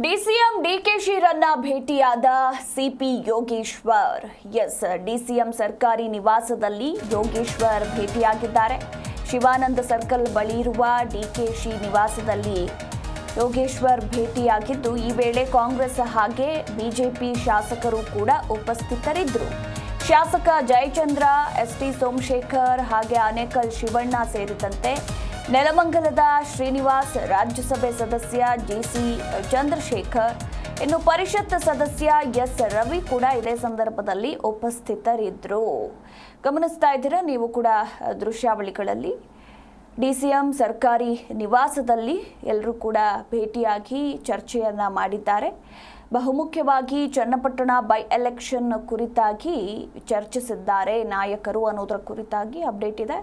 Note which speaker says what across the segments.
Speaker 1: DCM ಡಿಕೆಶಿರನ್ನ ಭೇಟಿಯಾದ CP Yogeshwar. DCM ಸರ್ಕಾರಿ ನಿವಾಸದಲ್ಲಿ ಯೋಗೇಶ್ವರ್ ಭೇಟಿಯಾಗಿದ್ದಾರೆ. ಶಿವಾನಂದ ಸರ್ಕಲ್ ಬಳಿ ಇರುವ ಡಿಕೆಶಿ ನಿವಾಸದಲ್ಲಿ ಯೋಗೇಶ್ವರ್ ಭೇಟಿಯಾಗಿದ್ದು, ಈ ವೇಳೆ ಕಾಂಗ್ರೆಸ್ ಹಾಗೆ ಬಿಜೆಪಿ ಶಾಸಕರು ಕೂಡ ಉಪಸ್ಥಿತರಿದ್ದರು. ಶಾಸಕ ಜಯಚಂದ್ರ, ಎಸ್ಟಿ ಸೋಮಶೇಖರ್ ಹಾಗೆ ಆನೇಕಲ್ ಶಿವಣ್ಣ ಸೇರಿದಂತೆ ನೆಲಮಂಗಲದ ಶ್ರೀನಿವಾಸ್, ರಾಜ್ಯಸಭೆ ಸದಸ್ಯ ಜಿಸಿ ಚಂದ್ರಶೇಖರ್, ಇನ್ನು ಪರಿಷತ್ ಸದಸ್ಯ ಎಸ್ ರವಿ ಕೂಡ ಇದೇ ಸಂದರ್ಭದಲ್ಲಿ ಉಪಸ್ಥಿತರಿದ್ದರು. ಗಮನಿಸ್ತಾ ಇದ್ದೀರಾ ನೀವು ಕೂಡ ದೃಶ್ಯಾವಳಿಗಳಲ್ಲಿ. ಡಿಸಿಎಂ ಸರ್ಕಾರಿ ನಿವಾಸದಲ್ಲಿ ಎಲ್ಲರೂ ಕೂಡ ಭೇಟಿಯಾಗಿ ಚರ್ಚೆಯನ್ನ ಮಾಡಿದ್ದಾರೆ. ಬಹುಮುಖ್ಯವಾಗಿ ಚನ್ನಪಟ್ಟಣ ಬೈ ಎಲೆಕ್ಷನ್ ಕುರಿತಾಗಿ ಚರ್ಚಿಸಿದ್ದಾರೆ ನಾಯಕರು ಅನ್ನೋದರ ಕುರಿತಾಗಿ ಅಪ್ಡೇಟ್ ಇದೆ.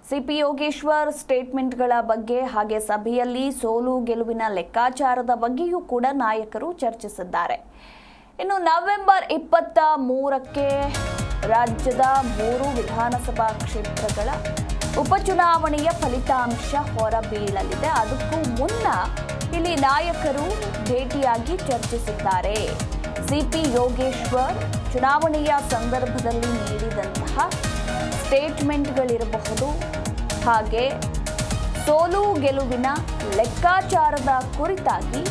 Speaker 1: ಸಿಪಿ ಯೋಗೇಶ್ವರ್ ಸ್ಟೇಟ್ಮೆಂಟ್ಗಳ ಬಗ್ಗೆ ಹಾಗೆ ಸಭೆಯಲ್ಲಿ ಸೋಲು ಗೆಲುವಿನ ಲೆಕ್ಕಾಚಾರದ ಬಗ್ಗೆಯೂ ಕೂಡ ನಾಯಕರು ಚರ್ಚಿಸಿದ್ದಾರೆ. ಇನ್ನು ನವೆಂಬರ್ 23ಕ್ಕೆ ರಾಜ್ಯದ 3 ವಿಧಾನಸಭಾ ಕ್ಷೇತ್ರಗಳ ಉಪಚುನಾವಣೆಯ ಫಲಿತಾಂಶ ಹೊರಬೀಳಲಿದೆ. ಅದಕ್ಕೂ ಮುನ್ನ ಇಲ್ಲಿ ನಾಯಕರು ಭೇಟಿಯಾಗಿ ಚರ್ಚಿಸಿದ್ದಾರೆ. ಸಿಪಿ ಯೋಗೇಶ್ವರ್ ಚುನಾವಣೆಯ ಸಂದರ್ಭದಲ್ಲಿ ನೀಡಿದಂತಹ ಸ್ಟೇಟ್ಮೆಂಟ್ಗಳಿರಬಹುದು, ಹಾಗೆ ಸೋಲು ಗೆಲುವಿನ ಲೆಕ್ಕಾಚಾರದ ಕುರಿತಾಗಿ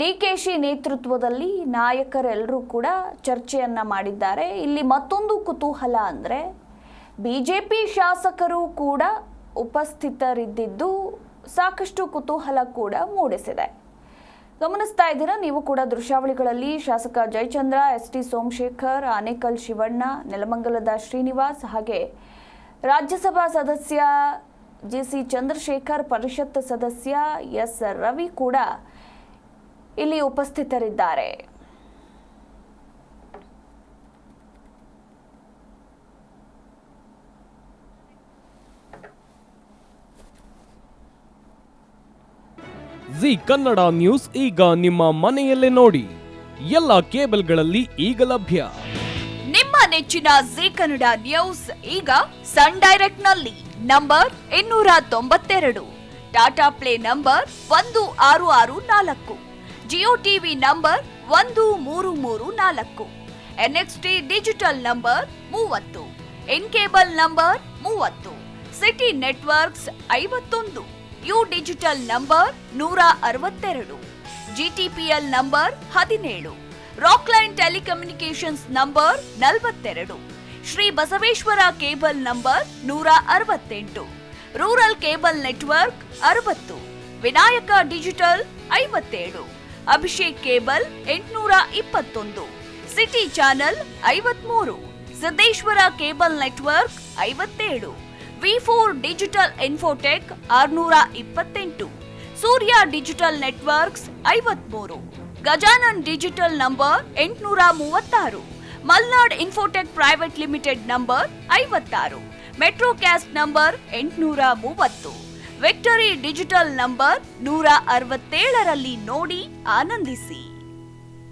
Speaker 1: ಡಿಕೆಶಿ ನೇತೃತ್ವದಲ್ಲಿ ನಾಯಕರೆಲ್ಲರೂ ಕೂಡ ಚರ್ಚೆಯನ್ನ ಮಾಡಿದ್ದಾರೆ. ಇಲ್ಲಿ ಮತ್ತೊಂದು ಕುತೂಹಲ ಅಂದರೆ ಬಿಜೆಪಿ ಶಾಸಕರು ಕೂಡ ಉಪಸ್ಥಿತರಿದ್ದಿದ್ದು ಸಾಕಷ್ಟು ಕುತೂಹಲ ಕೂಡ ಮೂಡಿಸಿದೆ. ಗಮನಿಸ್ತಾ ಇದ್ದೀರಾ ನೀವು ಕೂಡ ದೃಶ್ಯಾವಳಿಗಳಲ್ಲಿ. ಶಾಸಕ ಜಯಚಂದ್ರ, ಎಸ್ಟಿ ಸೋಮಶೇಖರ್, ಆನೇಕಲ್ ಶಿವಣ್ಣ, ನೆಲಮಂಗಲದ ಶ್ರೀನಿವಾಸ್ ಹಾಗೆ ರಾಜ್ಯಸಭಾ ಸದಸ್ಯ ಜಿಸಿ ಚಂದ್ರಶೇಖರ್, ಪರಿಷತ್ ಸದಸ್ಯ ಎಸ್ ರವಿ ಕೂಡ ಇಲ್ಲಿ ಉಪಸ್ಥಿತರಿದ್ದಾರೆ.
Speaker 2: ಜಿ ಕನ್ನಡ ನ್ಯೂಸ್ ಈಗ ನಿಮ್ಮ ಮನೆಯಲ್ಲೇ ನೋಡಿ. ಎಲ್ಲ ಕೇಬಲ್ಗಳಲ್ಲಿ ಈಗ ಲಭ್ಯ.
Speaker 3: ನಿಮ್ಮ ನೆಚ್ಚಿನ ಜಿ ಕನ್ನಡ ನ್ಯೂಸ್ ಈಗ ಸನ್ ಡೈರೆಕ್ಟ್ ನಲ್ಲಿ number 292, Tata play number 1664, Jio TV number 1334, NXT digital number 30, in cable number 30, city networks 51, U digital number 162, GTPL number 17, Rockline telecommunications number 42, Shri Basaveshwara cable number 168, rural cable network 60, Vinayaka digital 57, Abhishek cable 821, city channel 53, Siddeshwara cable network 57, V4 digital Infotech 628, Surya digital networks 53, Gajanan digital number 836, Malnad Infotech Private Limited number 56, Metrocast number 830, Victory Digital number 167ರಲ್ಲಿ ನೋಡಿ ಆನಂದಿಸಿ.